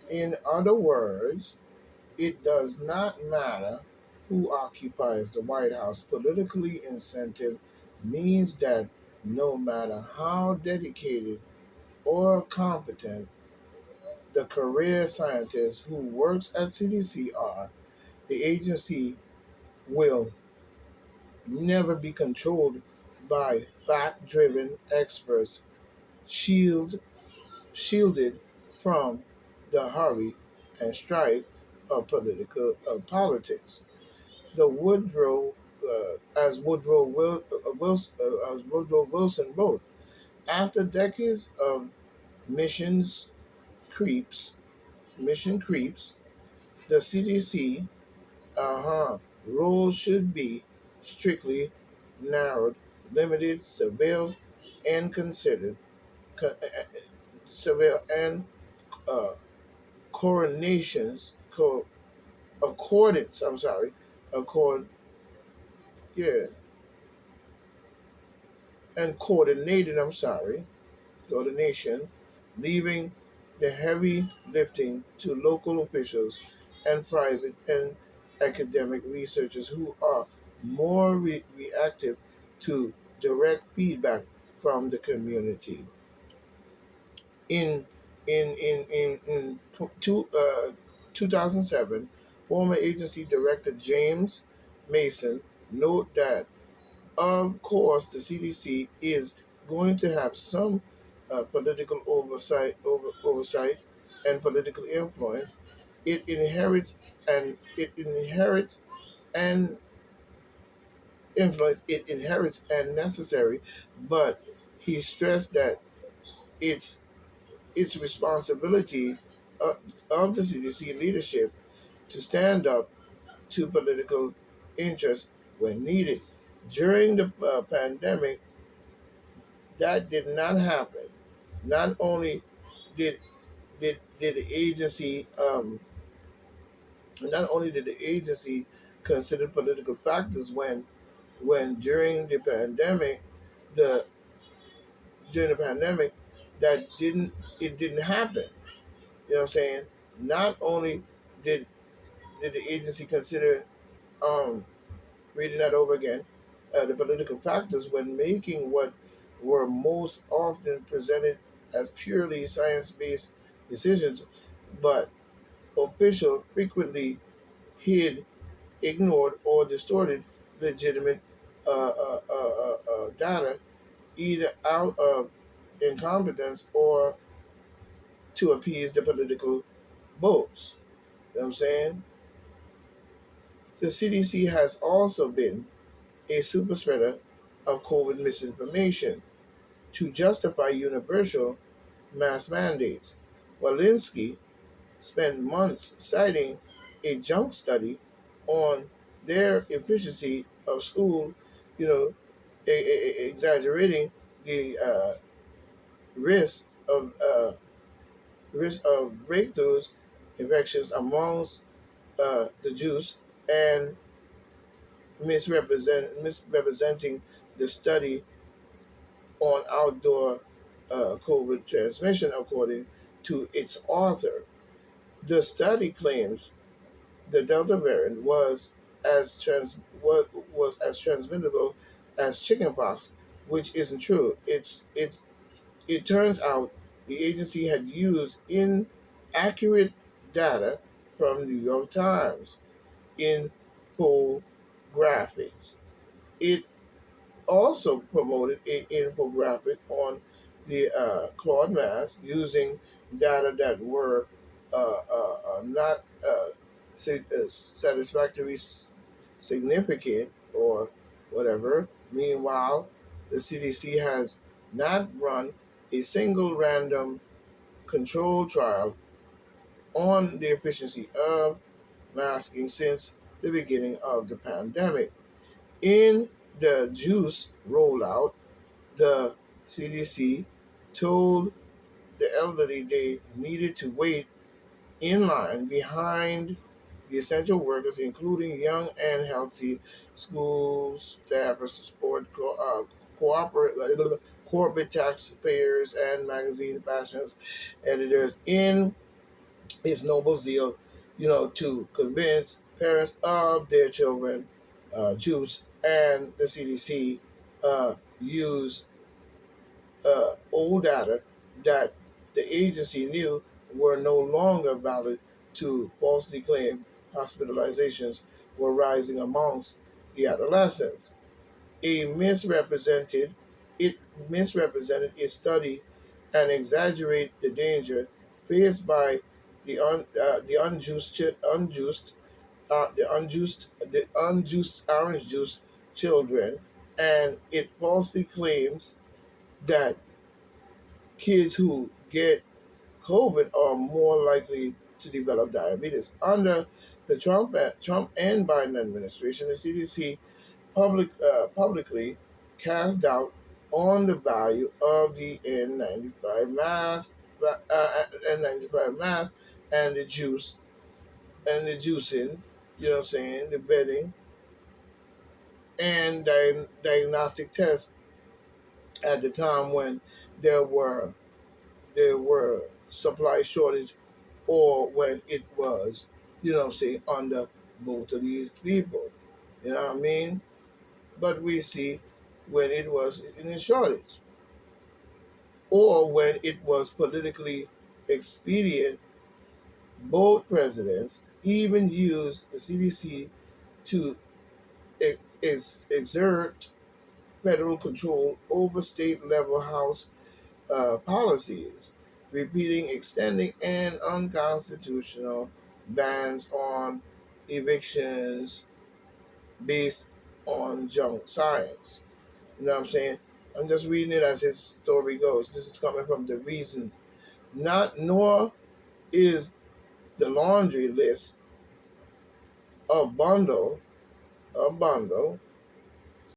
In other words, it does not matter who occupies the White House. Politically incentive means that no matter how dedicated or competent the career scientists who works at CDC are, the agency will never be controlled by fact-driven experts shielded from the hurry and strife of politics. The as Woodrow Wilson wrote, after decades of missions creeps, mission creeps, the CDC role should be strictly narrowed, limited, surveilled, and considered, surveilled and uh, coronations, accordance. I'm sorry, accord, yeah, and coordinated. I'm sorry, coordination, leaving the heavy lifting to local officials and private and academic researchers who are more reactive to direct feedback from the community. In in 2007, former agency director James Mason noted that of course, the CDC is going to have some political oversight and political influence. It inherits and influence. It inherits and necessary, but he stressed that it's its responsibility of, of the CDC leadership to stand up to political interests when needed. During the pandemic, that did not happen. Not only did did the agency not only did the agency consider political factors when the during the pandemic that didn't happen. You know what I'm saying? Not only did did the agency consider um, reading that over again, the political factors when making what were most often presented as purely science based decisions, but officials frequently hid, ignored, or distorted legitimate data either out of incompetence or to appease the political votes. You know what I'm saying? The CDC has also been a super spreader of COVID misinformation to justify universal mass mandates. Walensky spent months citing a junk study on their efficiency of school, you know, exaggerating the risk of uh, risk of breakthroughs, infections amongst the Jews, and misrepresenting the study on outdoor COVID transmission, according to its author. The study claims the Delta variant was as transmittable as chickenpox, which isn't true. It turns out the agency had used inaccurate data from New York Times infographics. It also promoted an infographic on the Claude Mass using data that were not satisfactory, significant, or whatever. Meanwhile, the CDC has not run a single random control trial on the efficiency of masking since the beginning of the pandemic. In the juice rollout, the CDC told the elderly they needed to wait in line behind the essential workers, including young and healthy school staffers, corporate, corporate taxpayers, and magazine fashions editors. In his noble zeal, to convince parents of their children, Jews, and the CDC used old data that the agency knew were no longer valid to falsely claim hospitalizations were rising amongst the adolescents. A misrepresented it misrepresented its study and exaggerate the danger faced by the unjuiced orange juice children, and it falsely claims that kids who get COVID are more likely to develop diabetes. Under the Trump and Biden administration, the CDC publicly cast doubt on the value of the N95 mask, N95 mask, and the juice and the juicing, the bedding and diagnostic tests at the time when there were supply shortage, or when it was, under both of these people. You know what I mean? But we see when it was in a shortage, or when it was politically expedient, both presidents even used the CDC to exert federal control over state level house policies, repeating, extending, and unconstitutional bans on evictions based on junk science. You know what I'm saying? I'm just reading it as his story goes. This is coming from the reason. Not nor is the laundry list a bundle